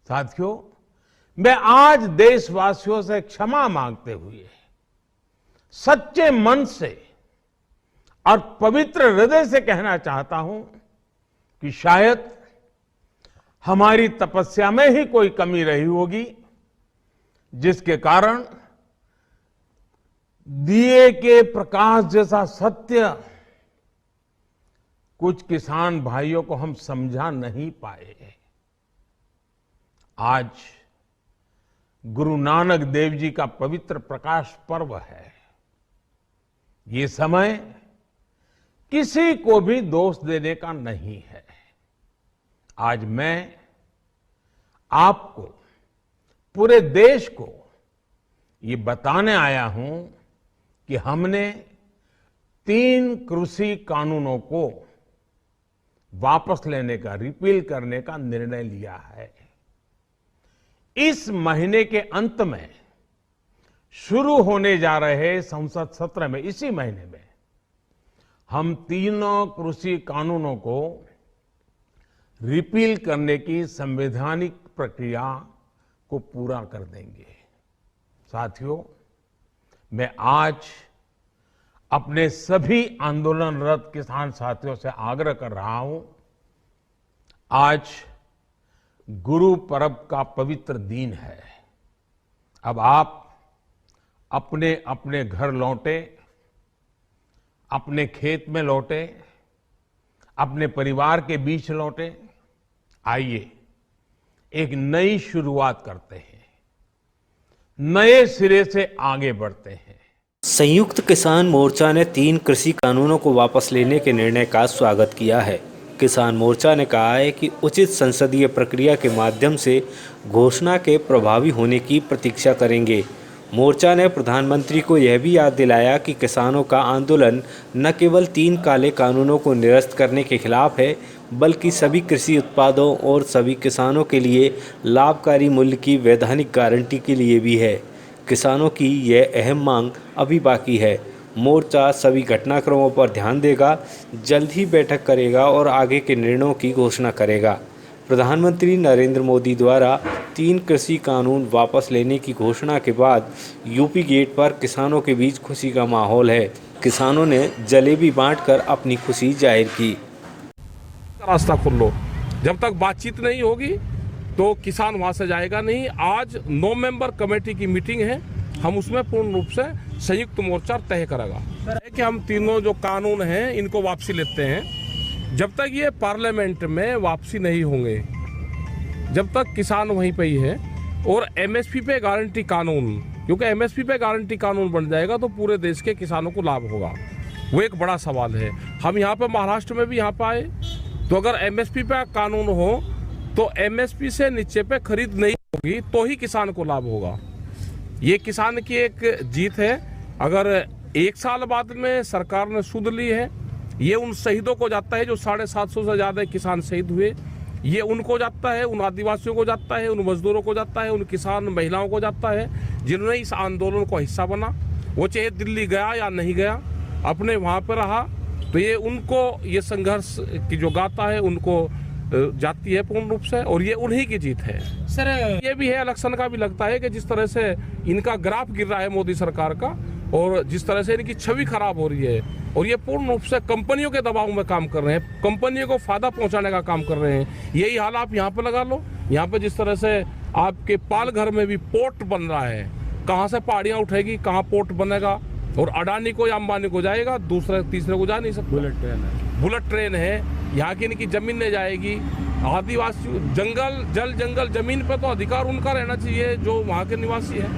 साथियों, मैं आज देशवासियों से क्षमा मांगते हुए सच्चे मन से और पवित्र हृदय से कहना चाहता हूं कि शायद हमारी तपस्या में ही कोई कमी रही होगी, जिसके कारण दिए के प्रकाश जैसा सत्य कुछ किसान भाइयों को हम समझा नहीं पाए। आज गुरु नानक देव जी का पवित्र प्रकाश पर्व है। ये समय किसी को भी दोष देने का नहीं है। आज मैं आपको, पूरे देश को ये बताने आया हूं कि हमने 3 कृषि कानूनों को वापस लेने का, रिपील करने का निर्णय लिया है। इस महीने के अंत में शुरू होने जा रहे संसद सत्र में, इसी महीने में हम तीनों कृषि कानूनों को रिपील करने की संवैधानिक प्रक्रिया को पूरा कर देंगे। साथियों, मैं आज अपने सभी आंदोलनरत किसान साथियों से आग्रह कर रहा हूं, आज गुरु पर्व का पवित्र दिन है। अब आप अपने अपने घर लौटे, अपने खेत में लौटे, अपने परिवार के बीच लौटे। आइए एक नई शुरुआत करते हैं, नए सिरे से आगे बढ़ते हैं। संयुक्त किसान मोर्चा ने 3 कृषि कानूनों को वापस लेने के निर्णय का स्वागत किया है। किसान मोर्चा ने कहा है कि उचित संसदीय प्रक्रिया के माध्यम से घोषणा के प्रभावी होने की प्रतीक्षा करेंगे। मोर्चा ने प्रधानमंत्री को यह भी याद दिलाया कि किसानों का आंदोलन न केवल 3 काले कानूनों को निरस्त करने के खिलाफ है, बल्कि सभी कृषि उत्पादों और सभी किसानों के लिए लाभकारी मूल्य की वैधानिक गारंटी के लिए भी है। किसानों की यह अहम मांग अभी बाकी है। मोर्चा सभी घटनाक्रमों पर ध्यान देगा, जल्द ही बैठक करेगा और आगे के निर्णयों की घोषणा करेगा। प्रधानमंत्री नरेंद्र मोदी द्वारा 3 कृषि कानून वापस लेने की घोषणा के बाद यूपी गेट पर किसानों के बीच खुशी का माहौल है। किसानों ने जलेबी बांटकर अपनी खुशी जाहिर की। रास्ता खोल लो, जब तक बातचीत नहीं होगी तो किसान वहां से जाएगा नहीं। आज 9 मेंबर कमेटी की मीटिंग है, हम उसमें पूर्ण रूप से संयुक्त मोर्चा तय करेगा कि हम तीनों जो कानून हैं इनको वापसी लेते हैं। जब तक ये पार्लियामेंट में वापसी नहीं होंगे, जब तक किसान वहीं पे ही है। और एमएसपी पे गारंटी कानून, क्योंकि एमएसपी पे गारंटी कानून बन जाएगा तो पूरे देश के किसानों को लाभ होगा, वो एक बड़ा सवाल है। हम यहाँ पे महाराष्ट्र में भी यहाँ पे आए, तो अगर एमएसपी पे कानून हो तो एमएसपी से नीचे पे खरीद नहीं होगी तो ही किसान को लाभ होगा। ये किसान की एक जीत है। अगर 1 साल बाद में सरकार ने सुध ली है, ये उन शहीदों को जाता है जो 750 से ज्यादा किसान शहीद हुए। ये उनको जाता है, उन आदिवासियों को जाता है, उन मजदूरों को जाता है, उन किसान महिलाओं को जाता है जिन्होंने इस आंदोलन को हिस्सा बना। वो चाहे दिल्ली गया या नहीं गया, अपने वहां पर रहा, तो ये उनको, ये संघर्ष की जो गाथा है उनको जाती है पूर्ण रूप से, और ये उन्हीं की जीत है। सर, ये भी है, इलेक्शन का भी लगता है कि जिस तरह से इनका ग्राफ गिर रहा है मोदी सरकार का, और जिस तरह से इनकी छवि खराब हो रही है, और ये पूर्ण रूप से कंपनियों के दबाव में काम कर रहे हैं, कंपनियों को फायदा पहुंचाने का काम कर रहे हैं। यही हाल आप यहाँ पे लगा लो। यहाँ पे जिस तरह से आपके पालघर में भी पोर्ट बन रहा है, कहाँ से पहाड़ियाँ उठेगी, कहाँ पोर्ट बनेगा, और अडानी को या अंबानी को जाएगा, दूसरे तीसरे को जा नहीं सकता। बुलेट ट्रेन है, यहाँ की इनकी जमीन नहीं जाएगी। आदिवासी जंगल, जल जंगल, जमीन पे तो अधिकार उनका रहना चाहिए जो वहाँ के निवासी है।